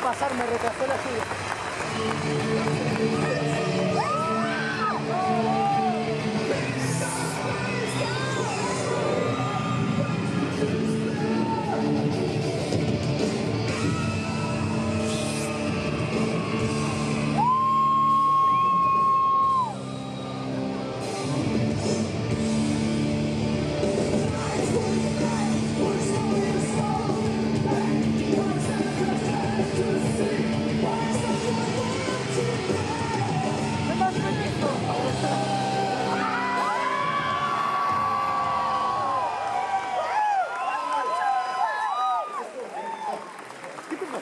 pasar, me retrasó la lluvia.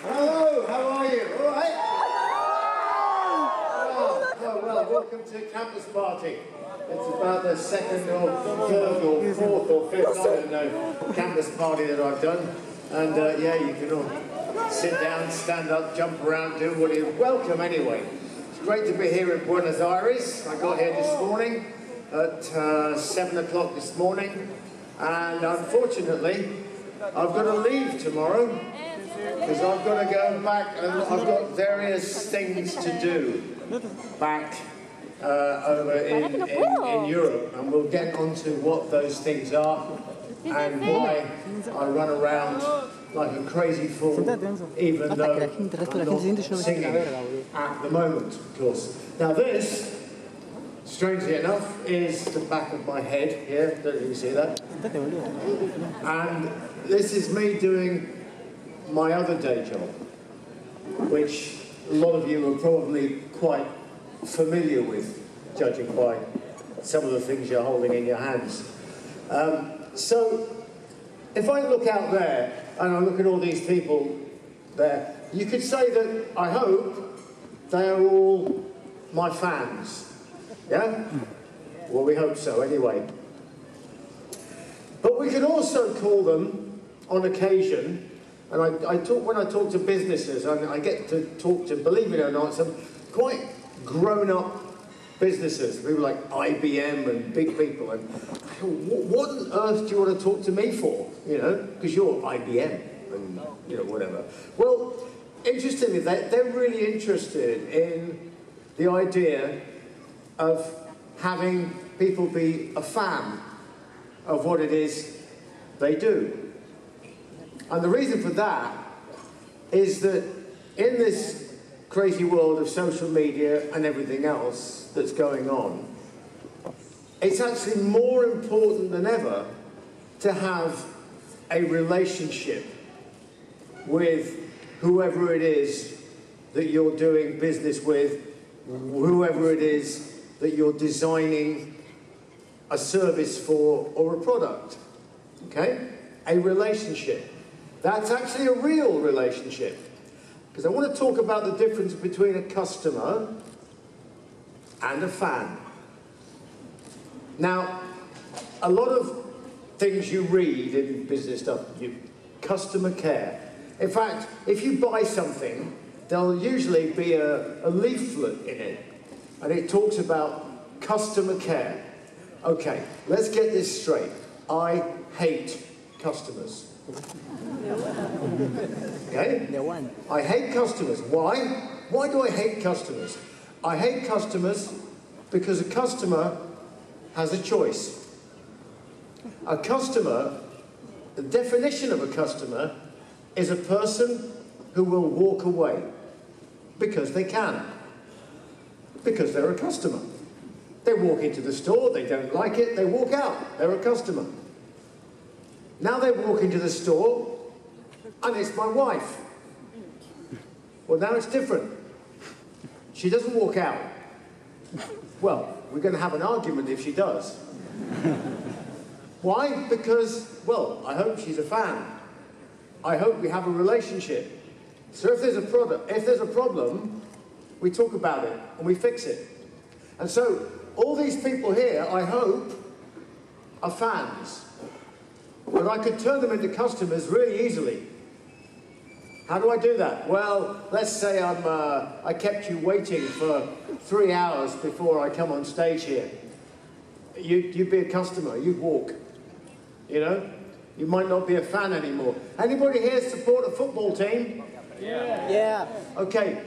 Hello, how are you? All right? Oh, well, welcome to Campus Party. It's about the second or third or fourth or fifth, I don't know, campus party that I've done. And yeah, you can all sit down, stand up, jump around, do what you welcome anyway. It's great to be here in Buenos Aires. I got here this morning at 7 o'clock this morning. And unfortunately, I've got to leave tomorrow because I've got to go back and I've got various things to do back over in Europe, and we'll get onto what those things are and why I run around like a crazy fool, even though I'm not singing at the moment, of course. Now this, strangely enough, is the back of my head here. Don't you see that? And this is me doing my other day job, which a lot of you are probably quite familiar with, judging by some of the things you're holding in your hands. So, if I look out there and I look at all these people there, you could say that I hope they are all my fans. Yeah? Well, we hope so anyway. But we can also call them, on occasion, and when I talk to businesses, I get to talk to, believe it or not, some quite grown-up businesses, people like IBM and big people, and what on earth do you want to talk to me for? You know, because you're IBM and you know whatever. Well, interestingly, they're really interested in the idea of having people be a fan of what it is they do. And the reason for that is that in this crazy world of social media and everything else that's going on, it's actually more important than ever to have a relationship with whoever it is that you're doing business with, whoever it is that you're designing a service for or a product, okay? A relationship. That's actually a real relationship. Because I want to talk about the difference between a customer and a fan. Now, a lot of things you read in business stuff, customer care. In fact, if you buy something, there'll usually be a leaflet in it, and it talks about customer care. Okay, let's get this straight. I hate customers. Okay? I hate customers. Why? Why do I hate customers? I hate customers because a customer has a choice. A customer, the definition of a customer is a person who will walk away because they can. Because they're a customer. They walk into the store, they don't like it, they walk out. They're a customer. Now they walk into the store, and it's my wife. Well, now it's different. She doesn't walk out. Well, we're going to have an argument if she does. Why? Because, well, I hope she's a fan. I hope we have a relationship. So if there's a problem, we talk about it and we fix it. And so all these people here, I hope, are fans. But I could turn them into customers really easily. How do I do that? Well, let's say I kept you waiting for 3 hours before I come on stage here. You'd be a customer, you'd walk. You know? You might not be a fan anymore. Anybody here support a football team? Yeah. Okay.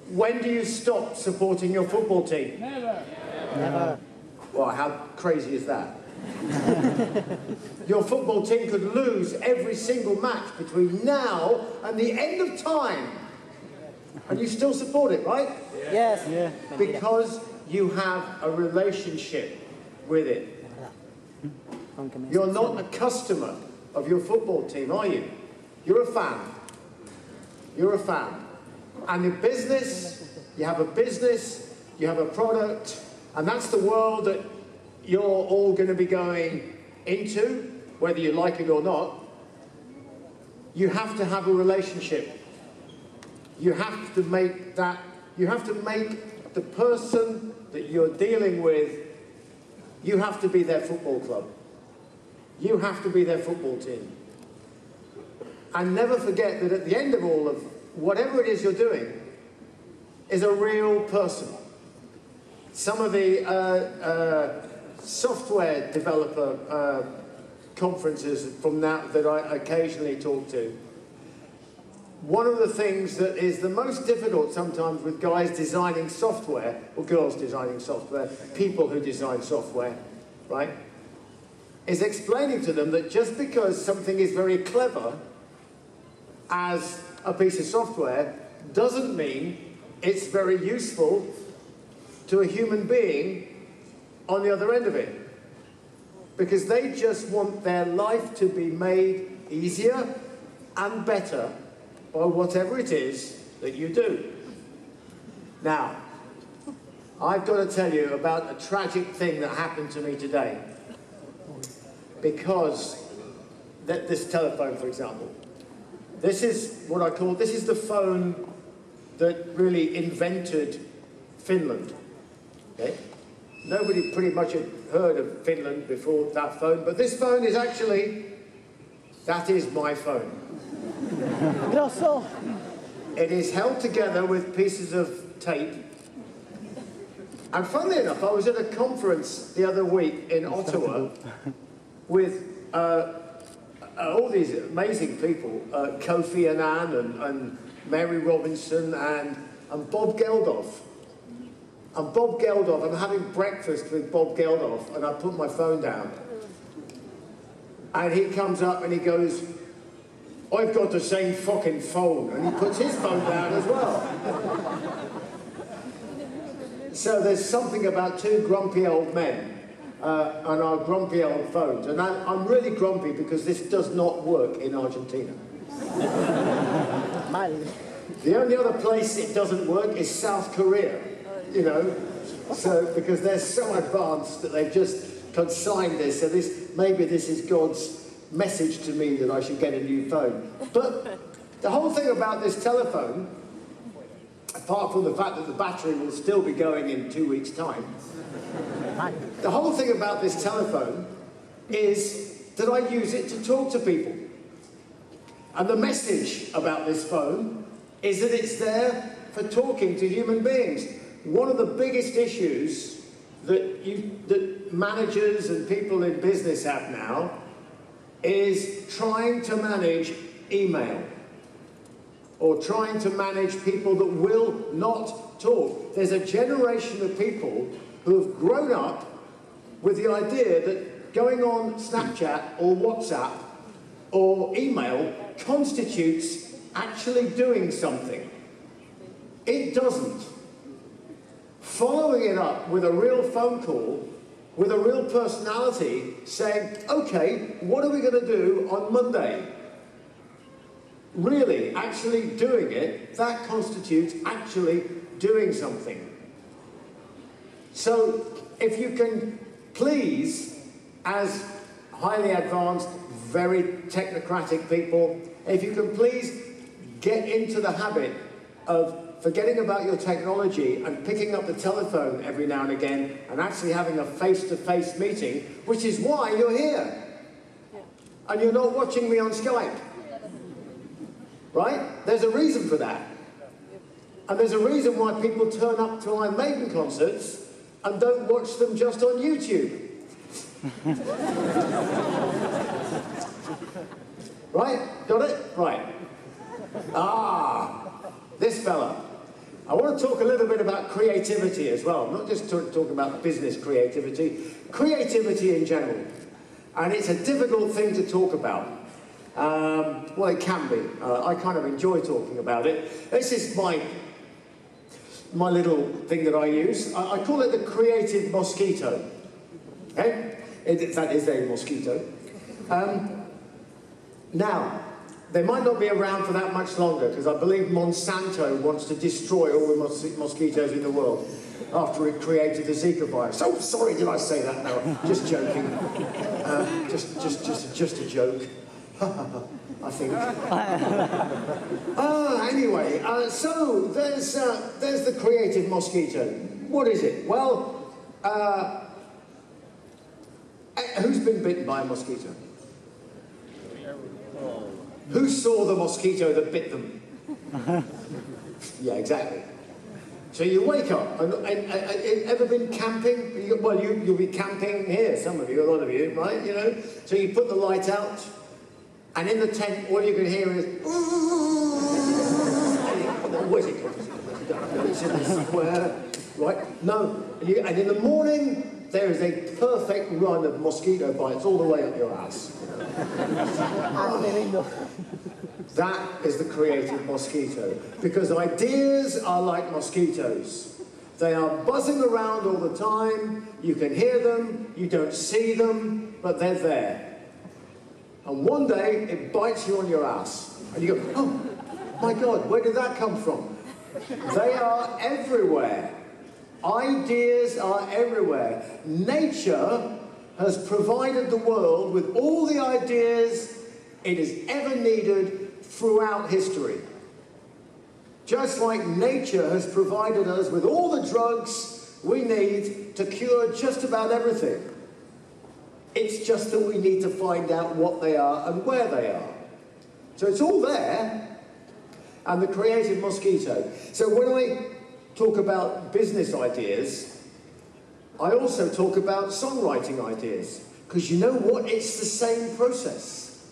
When do you stop supporting your football team? Never. Well, how crazy is that? Your football team could lose every single match between now and the end of time. And you still support it, right? Yes. Yeah. Because you have a relationship with it. You're not a customer of your football team, are you? You're a fan. You're a fan. And in business, you have a business, you have a product, and that's the world that you're all going to be going into, whether you like it or not. You have to have a relationship. You have to make that, you have to make the person that you're dealing with, you have to be their football club. You have to be their football team. And never forget that at the end of all of whatever it is you're doing is a real person. Some of the software developer conferences from that I occasionally talk to, one of the things that is the most difficult sometimes with guys designing software, or girls designing software, people who design software, right, is explaining to them that just because something is very clever as a piece of software doesn't mean it's very useful to a human being on the other end of it. Because they just want their life to be made easier and better by whatever it is that you do. Now, I've got to tell you about a tragic thing that happened to me today. Because this telephone, for example, this is what I call, this is the phone that really invented Finland. Okay? Nobody pretty much had heard of Finland before that phone, but this phone is actually, that is my phone. Grosso. It is held together with pieces of tape. And funnily enough, I was at a conference the other week in Ottawa with all these amazing people, Kofi Annan and Mary Robinson and Bob Geldof. And Bob Geldof, I'm having breakfast with Bob Geldof, and I put my phone down. And he comes up and he goes, "I've got the same fucking phone." And he puts his phone down as well. So there's something about two grumpy old men on our grumpy old phones. And I'm really grumpy because this does not work in Argentina. The only other place it doesn't work is South Korea, you know. So, because they're so advanced that they've just consigned this. So maybe this is God's message to me that I should get a new phone. But the whole thing about this telephone, apart from the fact that the battery will still be going in 2 weeks' time, the whole thing about this telephone is that I use it to talk to people. And the message about this phone is that it's there for talking to human beings. One of the biggest issues that managers and people in business have now is trying to manage email, or trying to manage people that will not talk. There's a generation of people who have grown up with the idea that going on Snapchat or WhatsApp or email constitutes actually doing something. It doesn't. Following it up with a real phone call, with a real personality, saying, okay, what are we going to do on Monday? Really, actually doing it, that constitutes actually doing something. So, if you can please, as highly advanced, very technocratic people, if you can please get into the habit of forgetting about your technology and picking up the telephone every now and again and actually having a face-to-face meeting, which is why you're here. And you're not watching me on Skype. Right? There's a reason for that. And there's a reason why people turn up to Iron Maiden concerts and don't watch them just on YouTube. Right? Got it? Right. This fella. I want to talk a little bit about creativity as well, not just talking about business creativity, creativity in general. And it's a difficult thing to talk about. Well, it can be. I kind of enjoy talking about it. This is my little thing that I use. I call it the creative mosquito. Okay? That is a mosquito. Now, they might not be around for that much longer because I believe Monsanto wants to destroy all the mosquitoes in the world after it created the Zika virus. Oh, sorry, did I say that? No, just joking. Just a joke. I think. Anyway, so there's the creative mosquito. What is it? Well, who's been bitten by a mosquito? Who saw the mosquito that bit them? Yeah, exactly. So you wake up, and ever been camping? Well, you'll be camping here, some of you, a lot of you, right? You know. So you put the light out, and in the tent, all you can hear is. Where's it? It's in somewhere, right? No, and in the morning. There is a perfect run of mosquito bites all the way up your ass. That is the creative mosquito. Because ideas are like mosquitoes. They are buzzing around all the time. You can hear them, you don't see them, but they're there. And one day, it bites you on your ass. And you go, oh, my God, where did that come from? They are everywhere. Ideas are everywhere. Nature has provided the world with all the ideas it has ever needed throughout history. Just like nature has provided us with all the drugs we need to cure just about everything. It's just that we need to find out what they are and where they are. So it's all there, and the creative mosquito. So when I talk about business ideas, I also talk about songwriting ideas. Because you know what? It's the same process.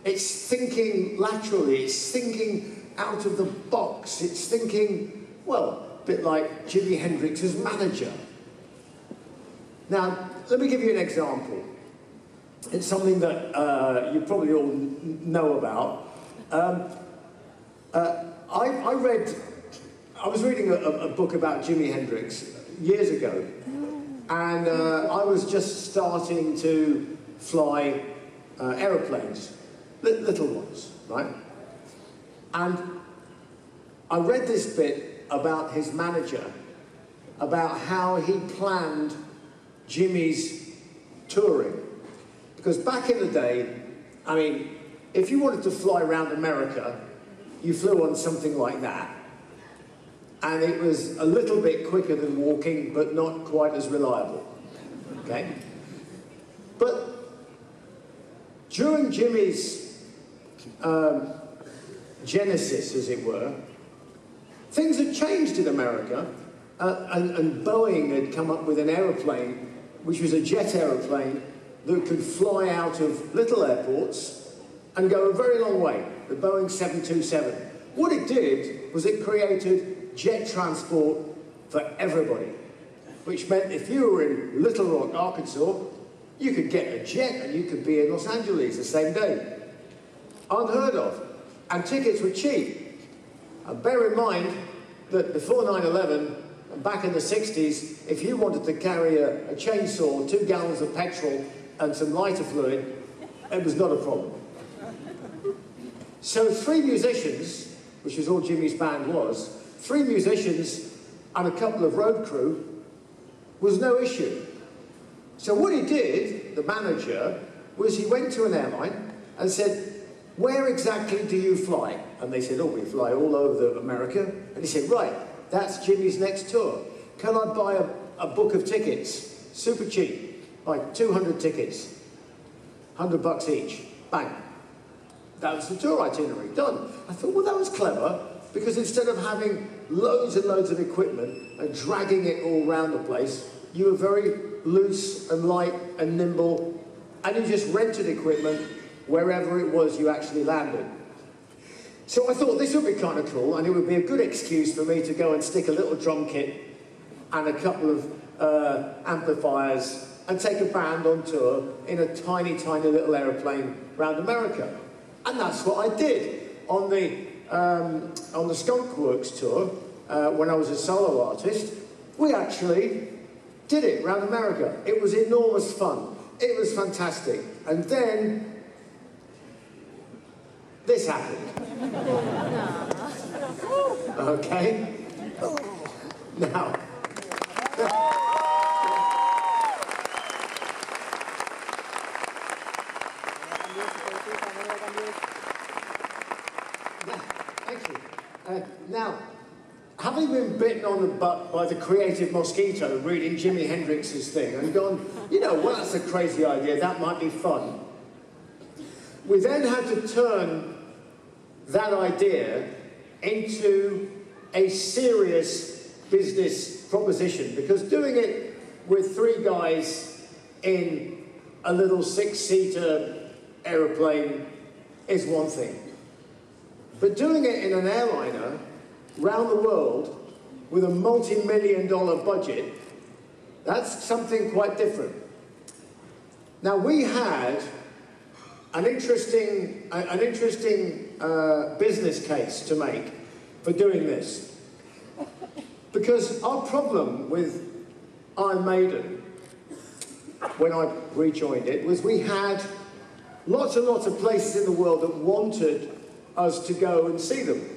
It's thinking laterally, it's thinking out of the box, it's thinking, well, a bit like Jimi Hendrix's manager. Now, let me give you an example. It's something that you probably all know about. I was reading a book about Jimi Hendrix years ago, and I was just starting to fly aeroplanes, little ones, right? And I read this bit about his manager, about how he planned Jimmy's touring. Because back in the day, I mean, if you wanted to fly around America, you flew on something like that. And it was a little bit quicker than walking, but not quite as reliable, okay? But during Jimmy's genesis, as it were, things had changed in America, and Boeing had come up with an aeroplane, which was a jet aeroplane, that could fly out of little airports and go a very long way, the Boeing 727. What it did was it created jet transport for everybody, which meant if you were in Little Rock, Arkansas, you could get a jet and you could be in Los Angeles the same day. Unheard of. And tickets were cheap. And bear in mind that before 9/11, and back in the 60s, if you wanted to carry a chainsaw, 2 gallons of petrol, and some lighter fluid, it was not a problem. So 3 musicians, which was all Jimmy's band was, 3 musicians and a couple of road crew was no issue. So what he did, the manager, was he went to an airline and said, where exactly do you fly? And they said, oh, we fly all over America. And he said, right, that's Jimmy's next tour. Can I buy a book of tickets? Super cheap. Like 200 tickets, $100 each, bang. That was the tour itinerary, done. I thought, well, that was clever, because instead of having loads and loads of equipment and dragging it all around the place, you were very loose and light and nimble, and you just rented equipment wherever it was you actually landed. So I thought this would be kind of cool, and it would be a good excuse for me to go and stick a little drum kit and a couple of amplifiers and take a band on tour in a tiny, tiny little aeroplane around America. And that's what I did on the Skunk Works tour when I was a solo artist. We actually did it around America. It was enormous fun. It was fantastic. And then this happened. Okay? Now, now, having been bitten on the butt by the creative mosquito reading Jimi Hendrix's thing and gone, you know, well, that's a crazy idea, that might be fun. We then had to turn that idea into a serious business proposition, because doing it with three guys in a little six-seater aeroplane is one thing. But doing it in an airliner round the world with a multi-million-dollar budget, that's something quite different. Now, we had an interesting business case to make for doing this. Because our problem with Iron Maiden, when I rejoined it, was we had lots and lots of places in the world that wanted us to go and see them.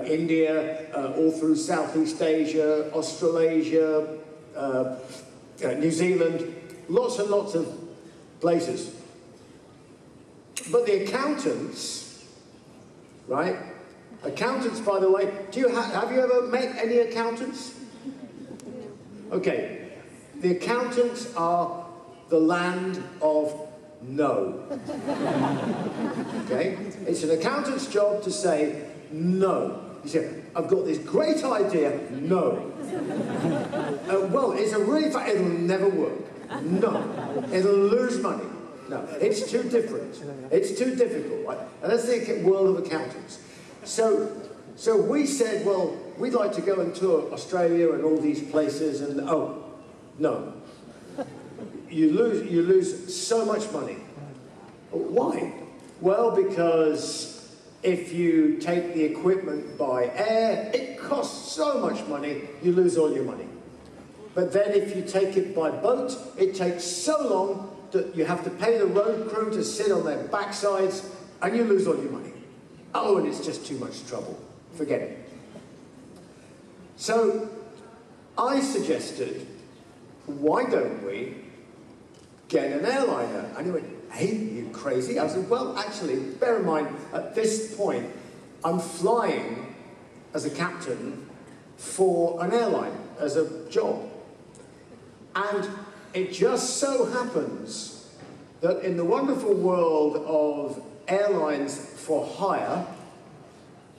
India, all through Southeast Asia, Australasia, New Zealand, lots and lots of places. But the accountants, right? Accountants, by the way, have you ever met any accountants? Okay, the accountants are the land of no. Okay? It's an accountant's job to say no. You say, I've got this great idea, no. Well, it's a really it'll never work. No. It'll lose money. No. It's too different. It's too difficult, right? And that's the world of accountants. So we said, well, we'd like to go and tour Australia and all these places, and oh, no. You lose so much money. Why? Well, because if you take the equipment by air, it costs so much money, you lose all your money. But then if you take it by boat, it takes so long that you have to pay the road crew to sit on their backsides, and you lose all your money. Oh, and it's just too much trouble. Forget it. So I suggested, why don't we get an airliner? And he went, hey, you crazy? I said, well, actually, bear in mind, at this point, I'm flying as a captain for an airline, as a job. And it just so happens that in the wonderful world of airlines for hire,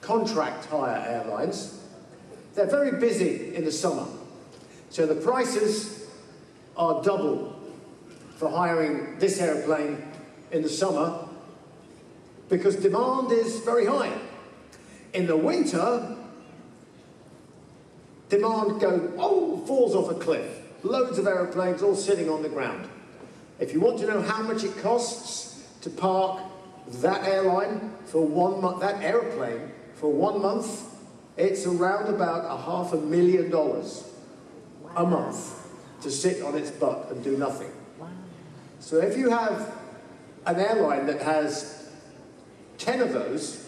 contract hire airlines, they're very busy in the summer. So the prices are double for hiring this airplane in the summer because demand is very high. In the winter, demand falls off a cliff. Loads of airplanes all sitting on the ground. If you want to know how much it costs to park that airline for 1 month, that airplane for 1 month, it's around about $500,000 a month to sit on its butt and do nothing. So if you have an airline that has 10 of those,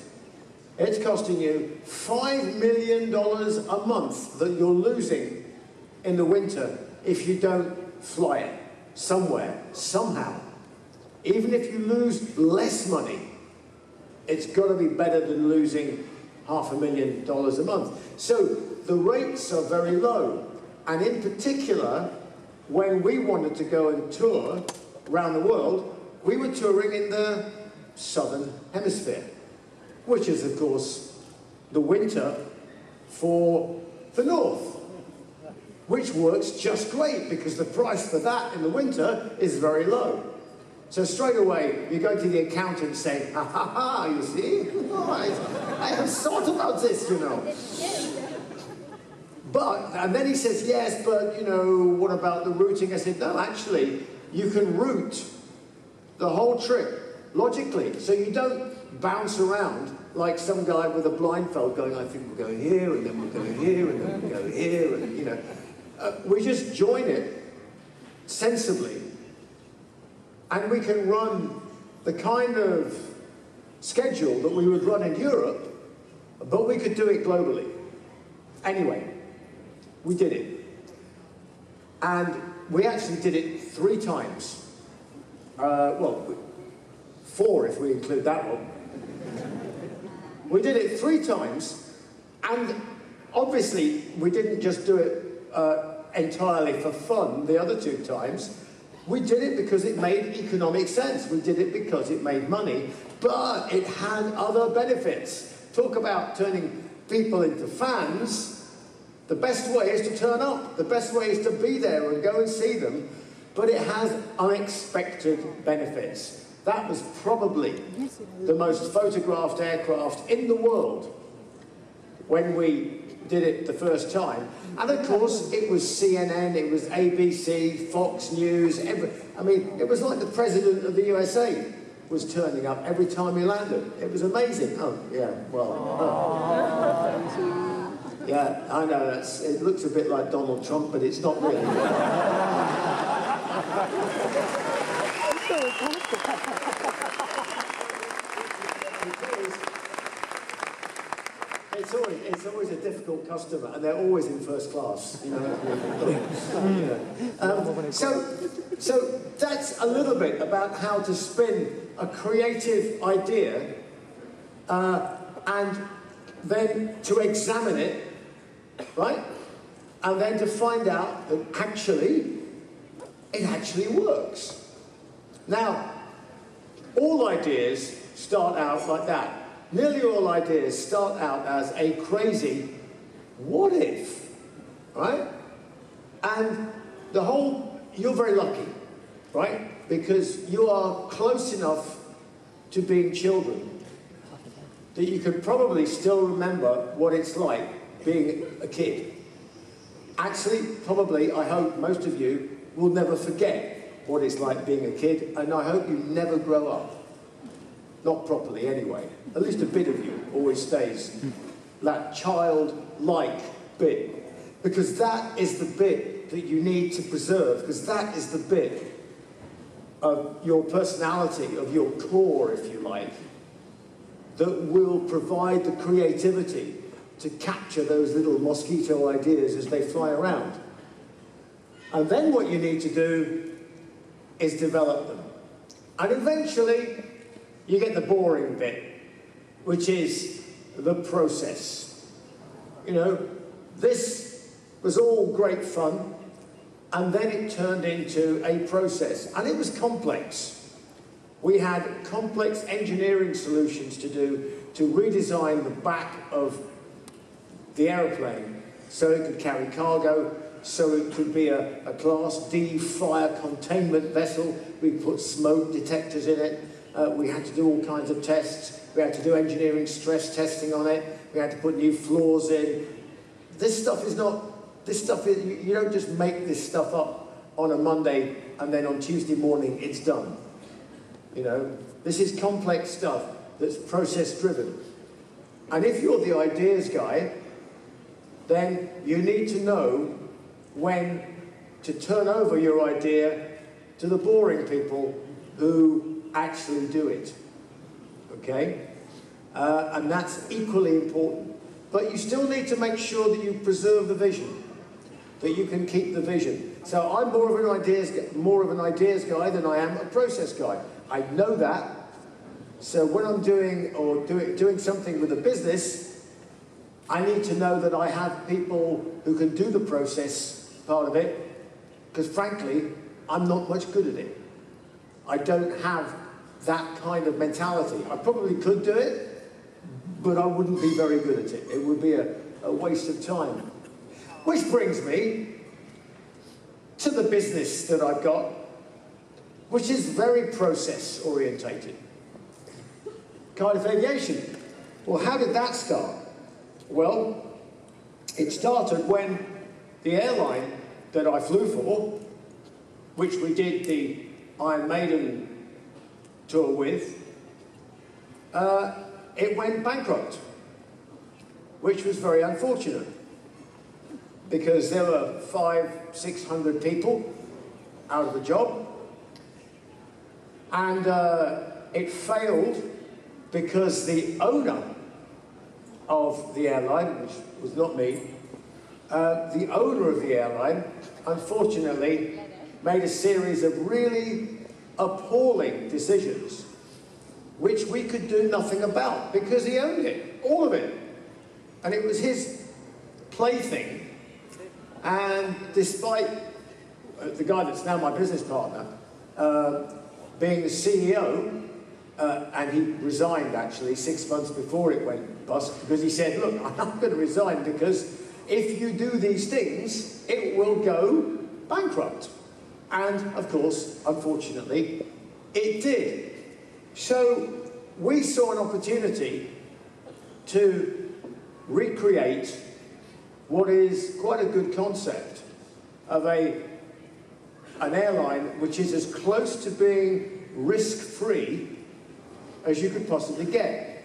it's costing you $5 million a month that you're losing in the winter if you don't fly it somewhere, somehow. Even if you lose less money, it's got to be better than losing $500,000 a month. So the rates are very low. And in particular, when we wanted to go and tour around the world, we were touring in the southern hemisphere, which is, of course, the winter for the north, which works just great because the price for that in the winter is very low. So straight away, you go to the accountant saying, ha ha ha, you see? I have thought about this, you know. And then he says, yes, but, you know, what about the routing? I said, no, actually, you can route the whole trip logically. So you don't bounce around like some guy with a blindfold going, I think we're going here, and then we're going here, and then we go here, and, you know. We just join it sensibly. And we can run the kind of schedule that we would run in Europe, but we could do it globally. Anyway, we did it. And we actually did it 3 times. Well, 4 if we include that one. We did it 3 times, and obviously we didn't just do it entirely for fun the other 2 times. We did it because it made economic sense. We did it because it made money, but it had other benefits. Talk about turning people into fans. The best way is to turn up. The best way is to be there and go and see them, but it has unexpected benefits. That was probably the most photographed aircraft in the world when we did it the first time. And of course, it was CNN, it was ABC, Fox News, I mean, it was like the President of the USA was turning up every time he landed. It was amazing. Oh, yeah, well. Yeah, I know, it looks a bit like Donald Trump, but it's not really. It's always a difficult customer, and they're always in first class, you know. So that's a little bit about how to spin a creative idea, and then to examine it, right? And then to find out that it actually works. Now, all ideas start out like that. Nearly all ideas start out as a crazy what if, right? And you're very lucky, right? Because you are close enough to being children that you can probably still remember what it's like being a kid. Actually, probably, I hope most of you will never forget what it's like being a kid, and I hope you never grow up. Not properly, anyway. At least a bit of you always stays that childlike bit. Because that is the bit that you need to preserve, because that is the bit of your personality, of your core, if you like, that will provide the creativity to capture those little mosquito ideas as they fly around. And then what you need to do is develop them. And eventually, you get the boring bit, which is the process. You know, this was all great fun, and then it turned into a process, and it was complex. We had complex engineering solutions to do to redesign the back of the aeroplane so it could carry cargo, so it could be a Class D fire containment vessel. We put smoke detectors in it. We had to do all kinds of tests. We had to do engineering stress testing on it. We had to put new floors in. This stuff is, you don't just make this stuff up on a Monday and then on Tuesday morning it's done. You know, this is complex stuff that's process driven. And if you're the ideas guy, then you need to know when to turn over your idea to the boring people who actually do it, okay? And that's equally important. But you still need to make sure that you preserve the vision, that you can keep the vision. So I'm more of an ideas guy than I am a process guy. I know that. So when I'm doing something with a business, I need to know that I have people who can do the process part of it, because frankly, I'm not much good at it. I don't have that kind of mentality. I probably could do it, but I wouldn't be very good at it. It would be a waste of time. Which brings me to the business that I've got. which is very process orientated. Cardiff Aviation. Well, how did that start? Well, it started when the airline that I flew for, which we did the Iron Maiden tour with, it went bankrupt, which was very unfortunate because there were 500-600 people out of the job, and it failed because the owner of the airline, which was not me, the owner of the airline, unfortunately, made a series of really appalling decisions which we could do nothing about because he owned it, all of it. And it was his plaything. And despite the guy that's now my business partner being the CEO, and he resigned actually 6 months before it went bust because he said, look, I'm going to resign because if you do these things, it will go bankrupt. And of course, unfortunately, it did. So we saw an opportunity to recreate what is quite a good concept of an airline which is as close to being risk-free as you could possibly get.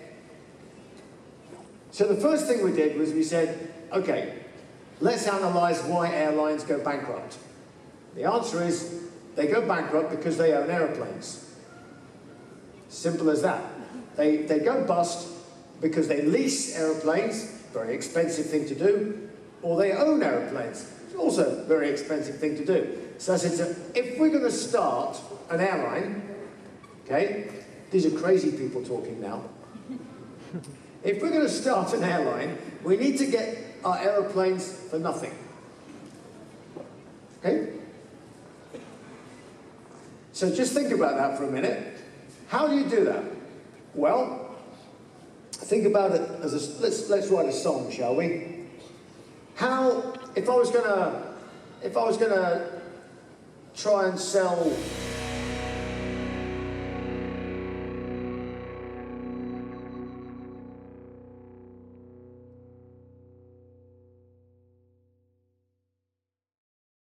So the first thing we did was we said, okay, let's analyze why airlines go bankrupt. The answer is they go bankrupt because they own airplanes. Simple as that. They go bust because they lease airplanes, very expensive thing to do, or they own airplanes, also a very expensive thing to do. So I said, if we're going to start an airline, okay, these are crazy people talking now. If we're going to start an airline, we need to get our aeroplanes for nothing. Okay? So just think about that for a minute. How do you do that? Well, think about it as a, let's write a song, shall we? How, if I was gonna try and sell